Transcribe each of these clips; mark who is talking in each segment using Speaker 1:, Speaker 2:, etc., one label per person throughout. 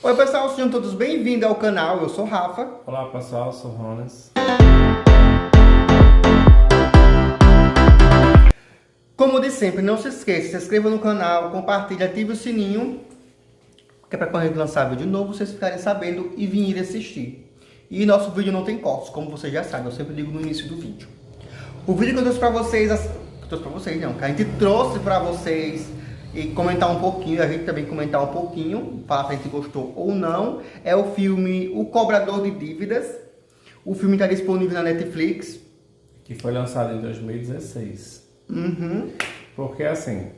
Speaker 1: Oi pessoal, sejam todos bem-vindos ao canal, eu sou Rafa.
Speaker 2: Olá pessoal, eu sou Ronas.
Speaker 1: Como de sempre, não se esqueça, se inscreva no canal, compartilhe, ative o sininho, que é para quando a gente lançar vídeo novo, vocês ficarem sabendo e virem assistir. E nosso vídeo não tem cortes, como vocês já sabem, eu sempre digo no início do vídeo. O vídeo que eu trouxe para vocês, que a gente trouxe para vocês e comentar um pouquinho, a gente também comentar um pouquinho, falar se a gente gostou ou não, é o filme O Cobrador de Dívidas. O filme está disponível na Netflix.
Speaker 2: Que foi lançado em 2016. Porque assim,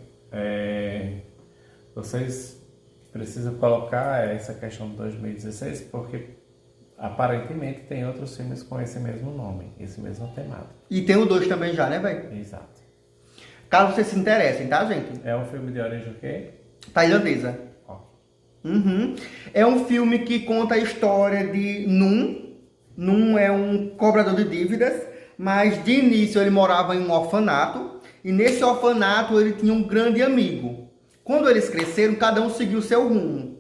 Speaker 2: vocês precisam colocar essa questão de 2016, porque aparentemente tem outros filmes com esse mesmo nome, esse mesmo temático.
Speaker 1: E tem o 2 também já, né, velho?
Speaker 2: Exato.
Speaker 1: Caso vocês se interessem, tá, gente?
Speaker 2: É um filme de origem o quê?
Speaker 1: Tailandesa.
Speaker 2: Ó.
Speaker 1: É um filme que conta a história de Num. Num é um cobrador de dívidas, mas de início ele morava em um orfanato. E nesse orfanato ele tinha um grande amigo. Quando eles cresceram, cada um seguiu seu rumo.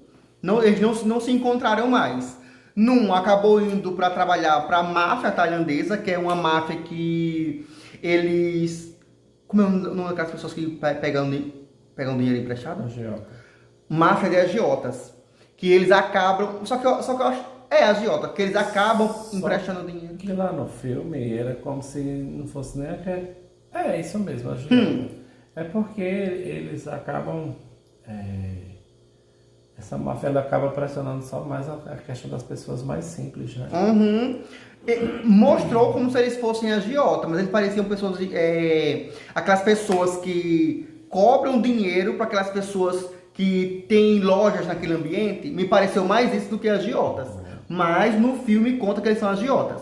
Speaker 1: Eles não se encontraram mais. Num acabou indo para trabalhar para a máfia tailandesa, que é uma máfia que eles... Como é o nome daquelas pessoas que pegam dinheiro emprestado?
Speaker 2: Agiota.
Speaker 1: Máfia de agiotas. Que eles acabam... Só que eu acho... É agiota, que eles acabam emprestando dinheiro.
Speaker 2: Que lá no filme era como se não fosse nem aquele... É isso mesmo, agiota. É porque eles acabam... Essa máfia ela acaba pressionando só mais a questão das pessoas mais simples, né?
Speaker 1: Mostrou como se eles fossem agiota, mas eles pareciam pessoas, aquelas pessoas que cobram dinheiro para aquelas pessoas que têm lojas naquele ambiente. Me pareceu mais isso do que agiotas. Mas no filme conta que eles são agiotas,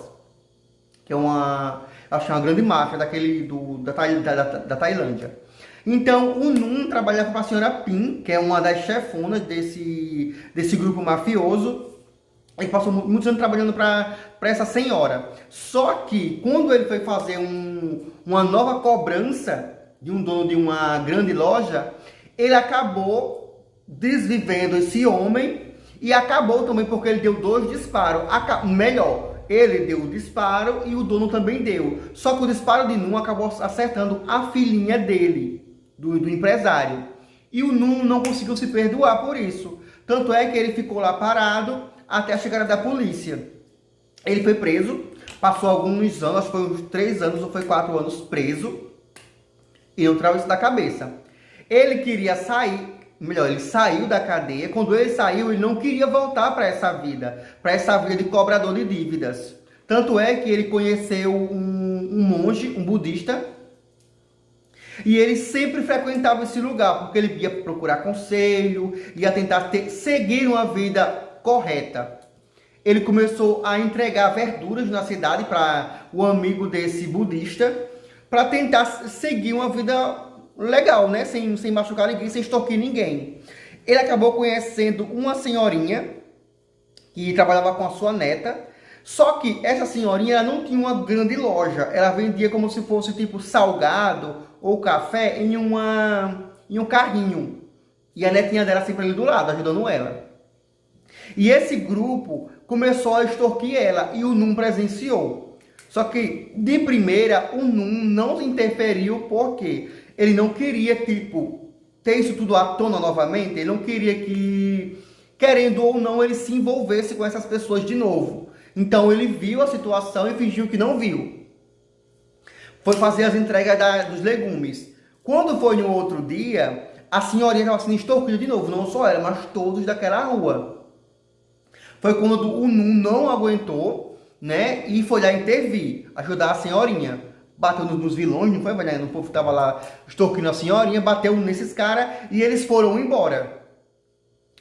Speaker 1: que é acho que é uma grande máfia da Tailândia. Então, o Num trabalhava para a senhora Pin, que é uma das chefonas desse grupo mafioso. Ele passou muitos anos trabalhando para essa senhora. Só que, quando ele foi fazer uma nova cobrança de um dono de uma grande loja, ele acabou desvivendo esse homem e acabou também porque ele deu 2 disparos. Melhor, ele deu o disparo e o dono também deu. Só que o disparo de Num acabou acertando a filhinha dele, do empresário. E o Num não conseguiu se perdoar por isso. Tanto é que ele ficou lá parado até a chegada da polícia. Ele foi preso, passou alguns anos, acho que foi uns 3 anos ou foi 4 anos preso. E não tirava isso da cabeça. Ele queria sair, melhor, ele saiu da cadeia. Quando ele saiu, ele não queria voltar para essa vida de cobrador de dívidas. Tanto é que ele conheceu um monge, um budista, e ele sempre frequentava esse lugar, porque ele ia procurar conselho, ia tentar seguir uma vida correta. Ele começou a entregar verduras na cidade para o amigo desse budista, para tentar seguir uma vida legal, né? Sem machucar ninguém, sem extorquir ninguém. Ele acabou conhecendo uma senhorinha que trabalhava com a sua neta. Só que essa senhorinha ela não tinha uma grande loja. Ela vendia como se fosse tipo salgado ou café em um carrinho. E a netinha dela sempre ali do lado, ajudando ela. E esse grupo começou a extorquir ela e o Num presenciou. Só que, de primeira, o Num não interferiu porque ele não queria, tipo, ter isso tudo à tona novamente. Ele não queria que, querendo ou não, ele se envolvesse com essas pessoas de novo. Então, ele viu a situação e fingiu que não viu. Foi fazer as entregas dos legumes. Quando foi no outro dia, a senhorinha estava sendo extorquida de novo. Não só ela, mas todos daquela rua. Foi quando o Num não aguentou, né? E foi lá intervir, ajudar a senhorinha. Bateu nos vilões, não foi? O povo estava lá extorquindo a senhorinha, bateu nesses caras e eles foram embora.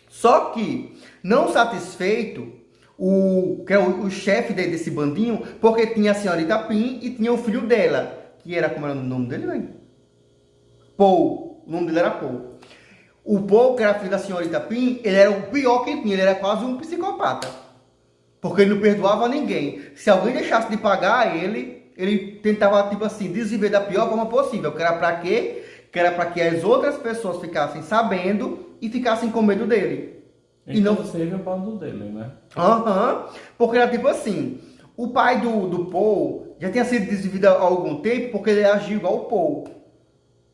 Speaker 1: Só que, não satisfeito, que é o chefe desse bandinho, porque tinha a senhorita Pin e tinha o filho dela, que era, como era o nome dele, velho? Paul. O nome dele era Paul. O Paul, que era filho da senhorita Pin, ele era o pior que tinha, ele era quase um psicopata. Porque ele não perdoava ninguém. Se alguém deixasse de pagar ele tentava, tipo assim, desviver da pior forma possível. Que era pra quê? Que era pra que as outras pessoas ficassem sabendo e ficassem com medo dele. E não...
Speaker 2: Inclusive o bando dele, né?
Speaker 1: Aham. Porque era tipo assim, o pai do Paul já tinha sido desvivido há algum tempo porque ele agiu igual o Paul.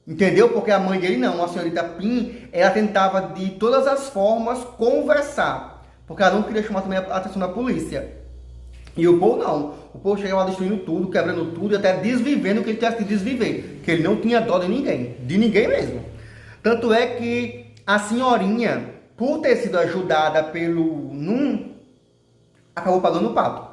Speaker 1: Entendeu? Porque a mãe dele não, a senhorita Pin, ela tentava de todas as formas conversar. Porque ela não queria chamar também a atenção da polícia. E o Paul não. O Paul chegava destruindo tudo, quebrando tudo e até desvivendo o que ele tivesse que desviver. Que ele não tinha dó de ninguém mesmo. Tanto é que a senhorinha, por ter sido ajudada pelo Num, acabou pagando o pato.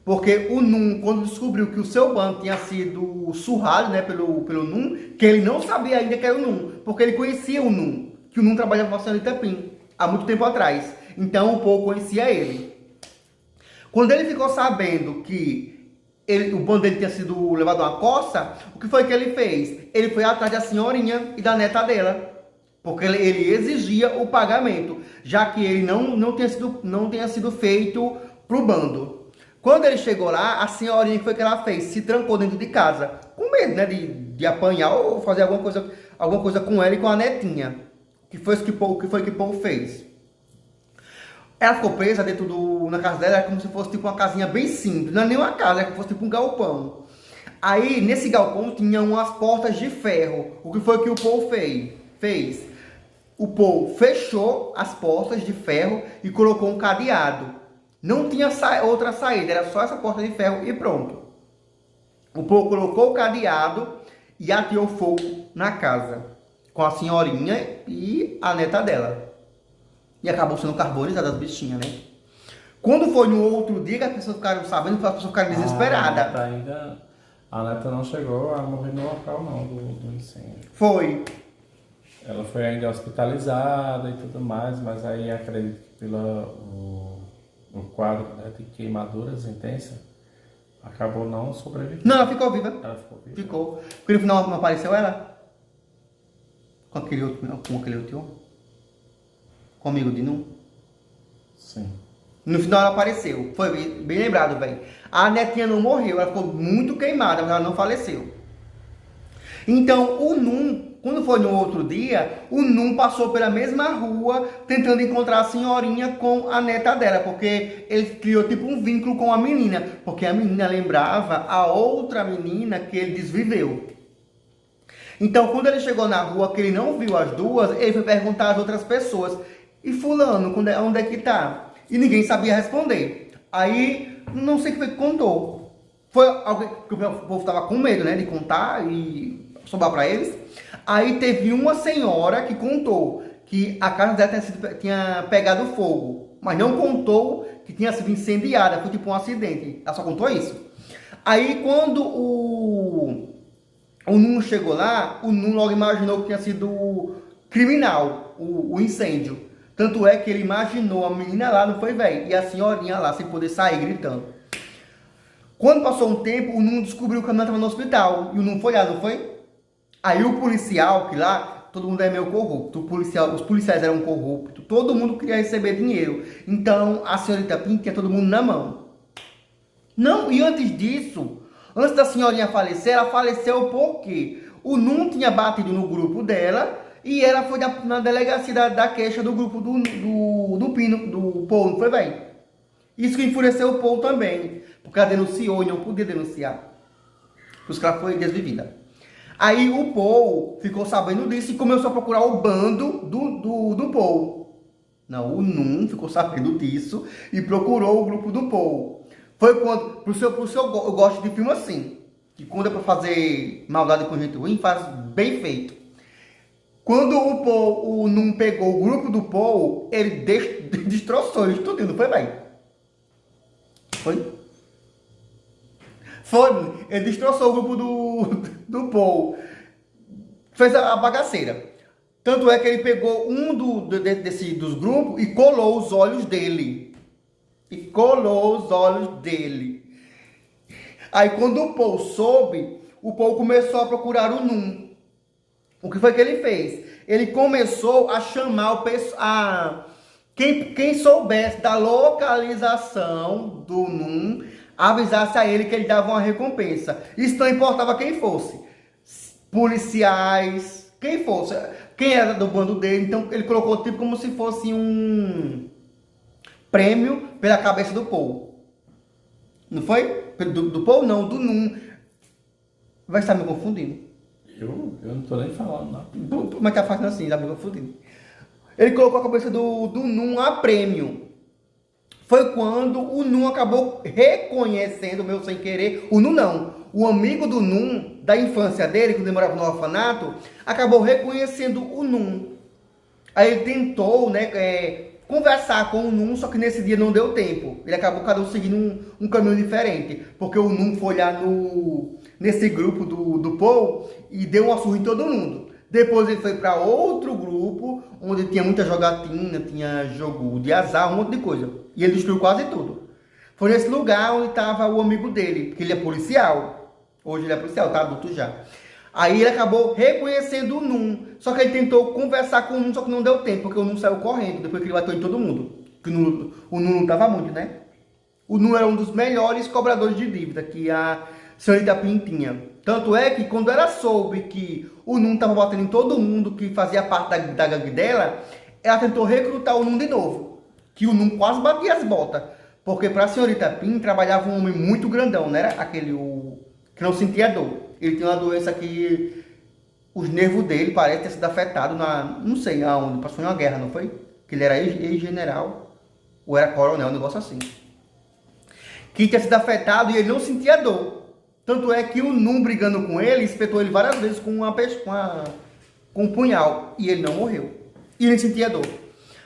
Speaker 1: Porque o Num, quando descobriu que o seu bando tinha sido surrado, né, pelo Num, que ele não sabia ainda que era o Num, porque ele conhecia o Num, que o Num trabalhava com a senhorita Pin, há muito tempo atrás. Então o Paul conhecia ele. Quando ele ficou sabendo que o bando dele tinha sido levado a uma coça, o que foi que ele fez? Ele foi atrás da senhorinha e da neta dela. Porque ele exigia o pagamento, já que ele não tinha sido feito para o bando. Quando ele chegou lá, a senhorinha, que foi que ela fez? Se trancou dentro de casa, com medo, né, de apanhar ou fazer alguma coisa com ela e com a netinha. Que foi que Paul fez? Ela ficou presa na casa dela, era como se fosse tipo uma casinha bem simples. Não é nem uma casa, era como se fosse tipo um galpão. Aí, nesse galpão, tinha umas portas de ferro. O que foi que o Paul fez? O Paul fechou as portas de ferro e colocou um cadeado. Não tinha outra saída, era só essa porta de ferro e pronto. O Paul colocou o cadeado e ateou fogo na casa, com a senhorinha e a neta dela. E acabou sendo carbonizada as bichinhas, né? Quando foi no outro dia que as pessoas ficaram sabendo, as pessoas ficaram desesperadas.
Speaker 2: A neta não chegou a morrer no local não, do incêndio.
Speaker 1: Foi.
Speaker 2: Ela foi ainda hospitalizada e tudo mais, mas aí acredito que pelo o quadro, né, de queimaduras intensas, acabou não sobrevivendo.
Speaker 1: Não, ela ficou viva.
Speaker 2: Ela ficou viva.
Speaker 1: Ficou. Porque no final não apareceu ela? Com aquele outro homem? Com o amigo de Num?
Speaker 2: Sim.
Speaker 1: No final ela apareceu. Foi bem lembrado, velho. A netinha não morreu, ela ficou muito queimada, mas ela não faleceu. Então, o Num, quando foi no outro dia, o Num passou pela mesma rua tentando encontrar a senhorinha com a neta dela, porque ele criou tipo um vínculo com a menina, porque a menina lembrava a outra menina que ele desviveu. Então, quando ele chegou na rua, que ele não viu as duas, ele foi perguntar às outras pessoas: e fulano, onde é que tá? E ninguém sabia responder. Aí, não sei o que foi que contou. Foi alguém, porque o povo estava com medo, né, de contar e sobrar para eles. Aí teve uma senhora que contou que a casa dela tinha pegado fogo, mas não contou que tinha sido incendiada, foi tipo um acidente. Ela só contou isso. Aí quando o Num chegou lá, o Num logo imaginou que tinha sido criminal o incêndio. Tanto é que ele imaginou a menina lá, não foi, velho? E a senhorinha lá, sem poder sair, gritando. Quando passou um tempo, o Num descobriu que a menina estava no hospital. E o Num foi lá, não foi? Aí o policial, que lá, todo mundo é meio corrupto. Os policiais eram corruptos. Todo mundo queria receber dinheiro. Então, a senhorita Pin tinha todo mundo na mão. Não, e antes disso, antes da senhorinha falecer, ela faleceu porque o Num tinha batido no grupo dela e ela foi na delegacia da queixa do grupo do Paul, não foi, velho? Isso que enfureceu o Paul também, porque ela denunciou e não podia denunciar. Por isso que ela foi desvivida. Aí o Paul ficou sabendo disso e começou a procurar o bando do Paul. Não, o Num ficou sabendo disso e procurou o grupo do Paul. Foi quando, eu gosto de filme assim, que quando é pra fazer maldade com gente ruim, faz bem feito. Quando o Num pegou o grupo do Paul, ele destroçou eles tudo, não foi, velho? Foi? Foi, ele destroçou o grupo do Paul. Fez a bagaceira. Tanto é que ele pegou um dos grupos e colou os olhos dele. Aí quando o Paul soube, o Paul começou a procurar o Num. O que foi que ele fez? Ele começou a chamar quem soubesse da localização do Num, avisasse a ele que ele dava uma recompensa. Isso não importava quem fosse. Policiais, quem fosse. Quem era do bando dele. Então ele colocou tipo como se fosse prêmio pela cabeça do Paul. Não foi? Do Paul não, do Nun. Vai estar me confundindo.
Speaker 2: Eu não tô nem falando, não.
Speaker 1: Como é que tá fazendo assim? Tá me confundindo. Ele colocou a cabeça do Nun a prêmio. Foi quando o Nun acabou reconhecendo, meu sem querer, o Nun não, o amigo do Nun, da infância dele, quando ele morava no orfanato, acabou reconhecendo o Nun. Aí ele tentou, né, conversar com o Nun, só que nesse dia não deu tempo. Ele acabou cada um seguindo um caminho diferente, porque o Nun foi lá nesse grupo do Paul e deu uma surra em todo mundo. Depois ele foi para outro grupo, onde tinha muita jogatina, tinha jogo de azar, um monte de coisa. E ele destruiu quase tudo. Foi nesse lugar onde estava o amigo dele, porque ele é policial. Hoje ele é policial, tá adulto já. Aí ele acabou reconhecendo o Nun. Só que ele tentou conversar com o Nun, só que não deu tempo, porque o Nun saiu correndo, depois que ele bateu em todo mundo. Que o Nun não tava muito, né? O Nun era um dos melhores cobradores de dívida que a senhorita Pin tinha. Tanto é que quando ela soube que o Nun estava batendo em todo mundo que fazia parte da gangue dela, ela tentou recrutar o Nun de novo. Que o Nun quase batia as botas. Porque para a senhorita Pin trabalhava um homem muito grandão, não era aquele que não sentia dor. Ele tinha uma doença que os nervos dele parecem ter sido afetados não sei aonde, passou em uma guerra, não foi? Que ele era ex-general, ou era coronel, um negócio assim. Que tinha sido afetado e ele não sentia dor. Tanto é que o Nun, brigando com ele, espetou ele várias vezes com um punhal. E ele não morreu. E ele sentia dor.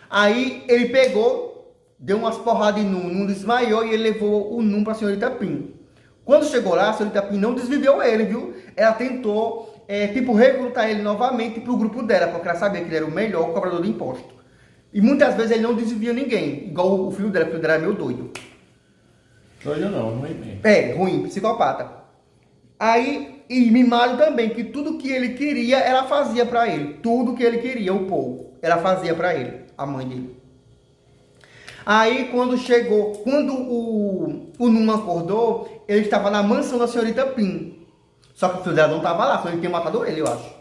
Speaker 1: Aí ele pegou, deu umas porradas em Nun, Nun desmaiou e ele levou o Nun para a senhorita Pin. Quando chegou lá, a senhorita Pin não desviveu ele, viu? Ela tentou, recrutar ele novamente para o grupo dela, porque ela sabia que ele era o melhor cobrador de imposto. E muitas vezes ele não desvia ninguém, igual o filho dela era meio doido.
Speaker 2: Doido não, ruim mesmo.
Speaker 1: Ruim, psicopata. Aí, e mimado também, que tudo que ele queria, ela fazia pra ele. Tudo que ele queria, o Paul, ela fazia pra ele, a mãe dele. Aí, quando o Nun acordou, ele estava na mansão da senhorita Pin. Só que o filho dela não estava lá, só ele tinha matado ele, eu acho.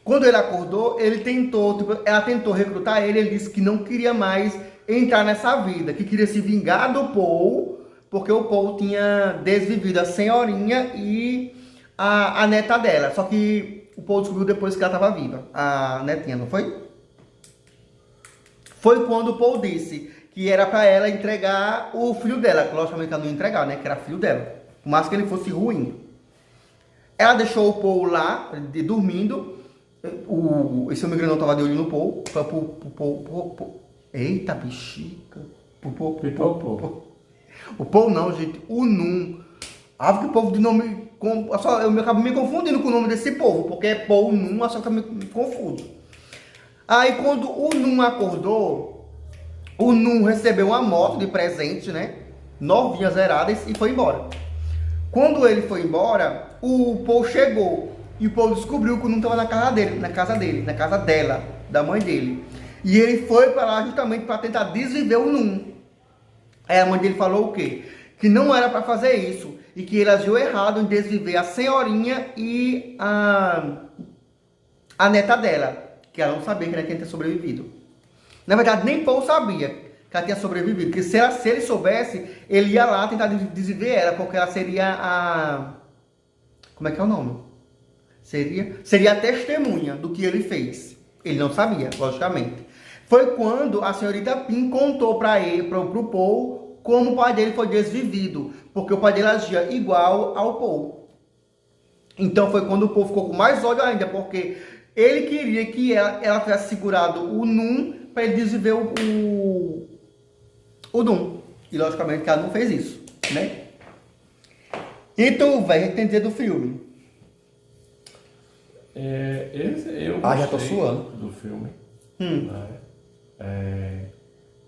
Speaker 1: Quando ele acordou, ela tentou recrutar ele, ele disse que não queria mais entrar nessa vida, que queria se vingar do Paul, porque o Paul tinha desvivido a senhorinha e a neta dela. Só que o Paul descobriu depois que ela estava viva. A netinha, não foi? Foi quando o Paul disse que era para ela entregar o filho dela. Logicamente ela não ia entregar, né? Que era filho dela. Por mais que ele fosse ruim. Ela deixou o Paul lá, dormindo. Esse homem grandão estava de olho no Paul. Eita, bexiga. O Paul não, gente. O Nun. Que o povo de nome... eu acabo me confundindo com o nome desse povo. Porque é Paul Nun, só que eu me confundo. Aí quando o Nun acordou, o Nun recebeu uma moto de presente, né? Novinha, zerada, e foi embora. Quando ele foi embora, o Paul chegou. E o Paul descobriu que o Nun estava na casa dela, da mãe dele. E ele foi para lá justamente para tentar desviver o Nun. Aí a mãe dele falou o quê? Que não era para fazer isso. E que ele agiu errado em desviver a senhorinha e a neta dela. Que ela não sabia que ela tinha sobrevivido. Na verdade, nem Paul sabia que ela tinha sobrevivido. Porque se ele soubesse, ele ia lá tentar desviver ela. Porque ela seria a... Como é que é o nome? Seria a testemunha do que ele fez. Ele não sabia, logicamente. Foi quando a senhorita Pin contou para o Paul, como o pai dele foi desvivido. Porque o pai dele agia igual ao Paul. Então foi quando o Paul ficou com mais ódio ainda, porque ele queria que ela tivesse segurado o Nun para ele desviver o Nun. E logicamente que ela não fez isso, né? Então, velho, tem que dizer do filme.
Speaker 2: Eu
Speaker 1: já tô
Speaker 2: gostei
Speaker 1: suando.
Speaker 2: do filme. Né?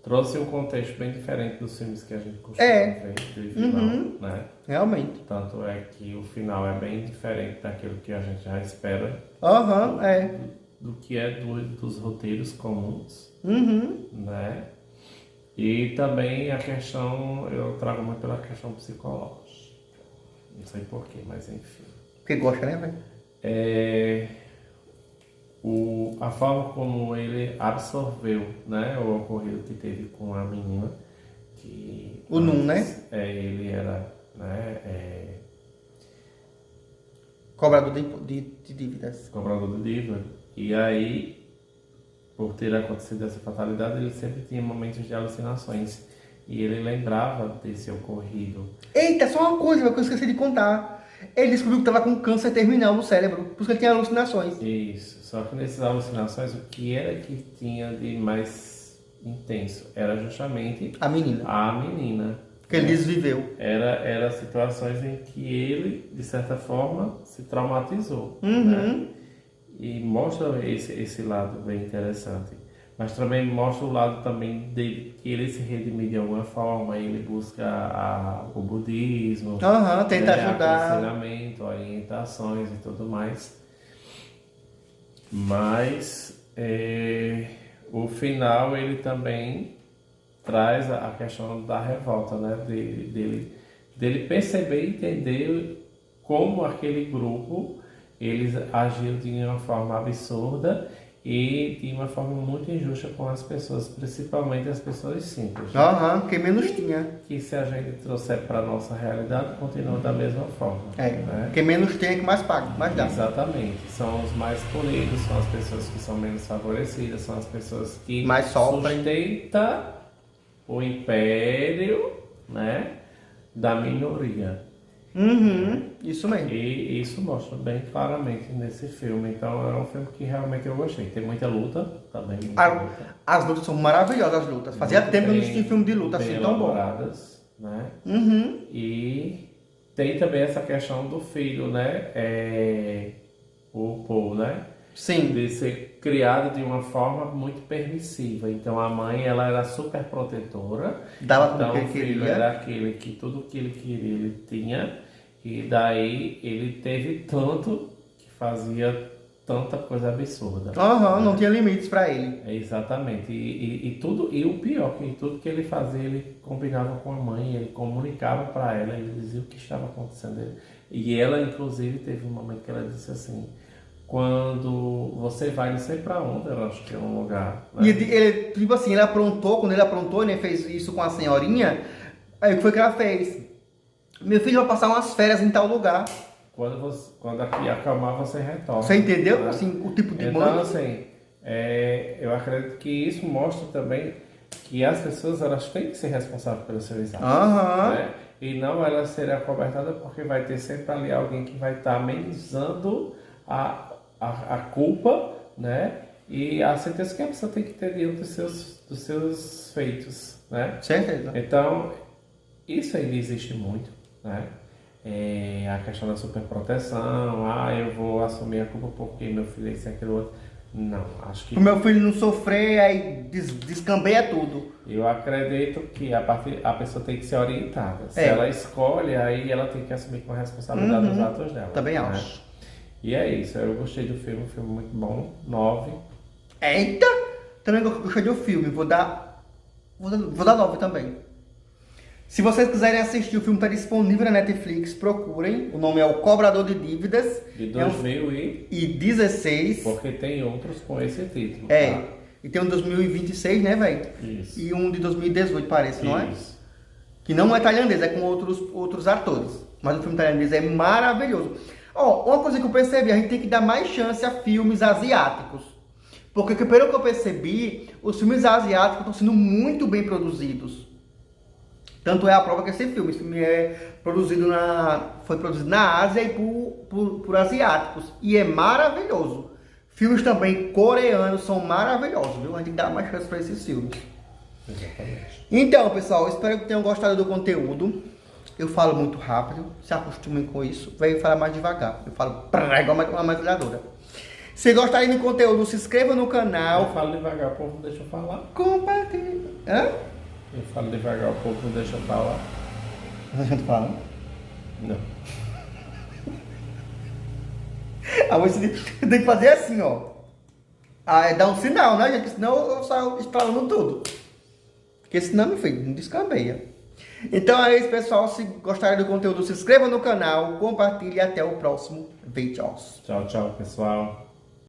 Speaker 2: Trouxe um contexto bem diferente dos filmes que a gente costuma ver de final, né?
Speaker 1: Realmente.
Speaker 2: Tanto é que o final é bem diferente daquilo que a gente já espera. Do que é dos roteiros comuns, né? E também a questão, eu trago muito pela questão psicológica. Não sei porquê, mas enfim.
Speaker 1: Porque gosta, né, velho?
Speaker 2: A forma como ele absorveu, né, o ocorrido que teve com a menina, que...
Speaker 1: O Nun, né?
Speaker 2: Ele era, né?
Speaker 1: Cobrador de dívidas.
Speaker 2: Cobrador de dívida. E aí, por ter acontecido essa fatalidade, ele sempre tinha momentos de alucinações. E ele lembrava desse ocorrido.
Speaker 1: Eita, só uma coisa que eu esqueci de contar. Ele descobriu que estava com câncer terminal no cérebro, por isso que ele tinha alucinações.
Speaker 2: Isso. Só que nessas alucinações, o que era que tinha de mais intenso? Era justamente
Speaker 1: A menina. Que ele desviveu.
Speaker 2: Era situações em que ele, de certa forma, se traumatizou. Né? E mostra esse lado bem interessante. Mas também mostra o lado também dele, que ele se redimir de alguma forma, ele busca o budismo,
Speaker 1: tenta ajudar.
Speaker 2: Aconselhamento, orientações e tudo mais. Mas o final ele também traz a questão da revolta, né? Dele perceber e entender como aquele grupo eles agiram de uma forma absurda e de uma forma muito injusta com as pessoas, principalmente as pessoas simples.
Speaker 1: Quem menos tinha.
Speaker 2: Que se a gente trouxer para a nossa realidade, continua da mesma forma. Né?
Speaker 1: Quem menos tem é que mais paga, mais dá.
Speaker 2: Exatamente. São os mais polidos, são as pessoas que são menos favorecidas, são as pessoas que
Speaker 1: mais sofrem.
Speaker 2: Sustentam o império, né, da minoria.
Speaker 1: Isso mesmo.
Speaker 2: E isso mostra bem claramente nesse filme. Então é um filme que realmente eu gostei. Tem muita luta também.
Speaker 1: As lutas são maravilhosas, as lutas. Fazia tempo que eu não assisti filme de luta assim tão bom.
Speaker 2: Né? E tem também essa questão do filho, né? O Paul, né?
Speaker 1: Sim.
Speaker 2: De ser criado de uma forma muito permissiva. Então a mãe, ela era super protetora. Então o filho era aquele que tudo que ele queria ele tinha. E daí ele teve tanto que fazia tanta coisa absurda.
Speaker 1: Não tinha limites para ele.
Speaker 2: Exatamente. E o pior, que tudo que ele fazia, ele combinava com a mãe, ele comunicava para ela, ele dizia o que estava acontecendo. E ela, inclusive, teve um momento que ela disse assim: quando você vai, não sei pra onde, eu acho que é um lugar. Né?
Speaker 1: E ele, tipo assim, quando ele aprontou, né, fez isso com a senhorinha, aí o que foi que ela fez? Meu filho vai passar umas férias em tal lugar.
Speaker 2: Quando aqui acalmar, você retorna.
Speaker 1: Você entendeu?
Speaker 2: Né?
Speaker 1: Assim, o tipo de
Speaker 2: então,
Speaker 1: mãe.
Speaker 2: assim, eu acredito que isso mostra também que as pessoas, elas têm que ser responsáveis pelos seus atos. Né? E não elas serem acobertadas, porque vai ter sempre ali alguém que vai estar amenizando a culpa, né? E a certeza que a pessoa tem que ter diante dos seus feitos, né?
Speaker 1: Certeza.
Speaker 2: Então, isso ainda existe muito, né? A questão da superproteção, eu vou assumir a culpa porque meu filho é isso e aquilo outro. Não, acho que...
Speaker 1: O meu filho não sofrer, aí descambeia tudo.
Speaker 2: Eu acredito que a pessoa tem que ser orientada. Se ela escolhe, aí ela tem que assumir com a responsabilidade dos atos dela.
Speaker 1: Também
Speaker 2: né?
Speaker 1: acho.
Speaker 2: E é isso, eu gostei do filme, um filme muito bom, 9.
Speaker 1: Eita! Também gostei do filme, vou dar 9 também. Se vocês quiserem assistir, o filme está disponível na Netflix, procurem. O nome é O Cobrador de Dívidas.
Speaker 2: De 2016.
Speaker 1: Porque
Speaker 2: tem outros com esse título.
Speaker 1: Tá? E tem um de 2026, né, velho?
Speaker 2: Isso.
Speaker 1: E um de 2018, parece, não é?
Speaker 2: Isso.
Speaker 1: Que não é tailandês, é com outros atores. Mas o filme tailandês é maravilhoso. Uma coisa que eu percebi, a gente tem que dar mais chance a filmes asiáticos. Porque pelo que eu percebi, os filmes asiáticos estão sendo muito bem produzidos. Tanto é a prova que esse filme foi produzido na Ásia e por asiáticos. E é maravilhoso. Filmes também coreanos são maravilhosos, viu? A gente tem que dar mais chance para esses filmes.
Speaker 2: Exatamente.
Speaker 1: Então, pessoal, espero que tenham gostado do conteúdo. Eu falo muito rápido, se acostumem com isso. Venho falar mais devagar. Eu falo igual uma metralhadora. Se gostarem do conteúdo, se inscreva no canal.
Speaker 2: Eu falo devagar, o povo não deixa eu falar.
Speaker 1: Compartilhe. Hã?
Speaker 2: Eu falo devagar, o povo não deixa eu falar.
Speaker 1: Não deixa eu falar?
Speaker 2: Não.
Speaker 1: Você tem que fazer assim, ó. Dá um sinal, né, gente? Senão eu saio estralando tudo. Porque senão, meu filho, não descambeia. Então é isso, pessoal. Se gostarem do conteúdo, se inscreva no canal, compartilhe e até o próximo vídeo.
Speaker 2: Tchau, tchau, pessoal.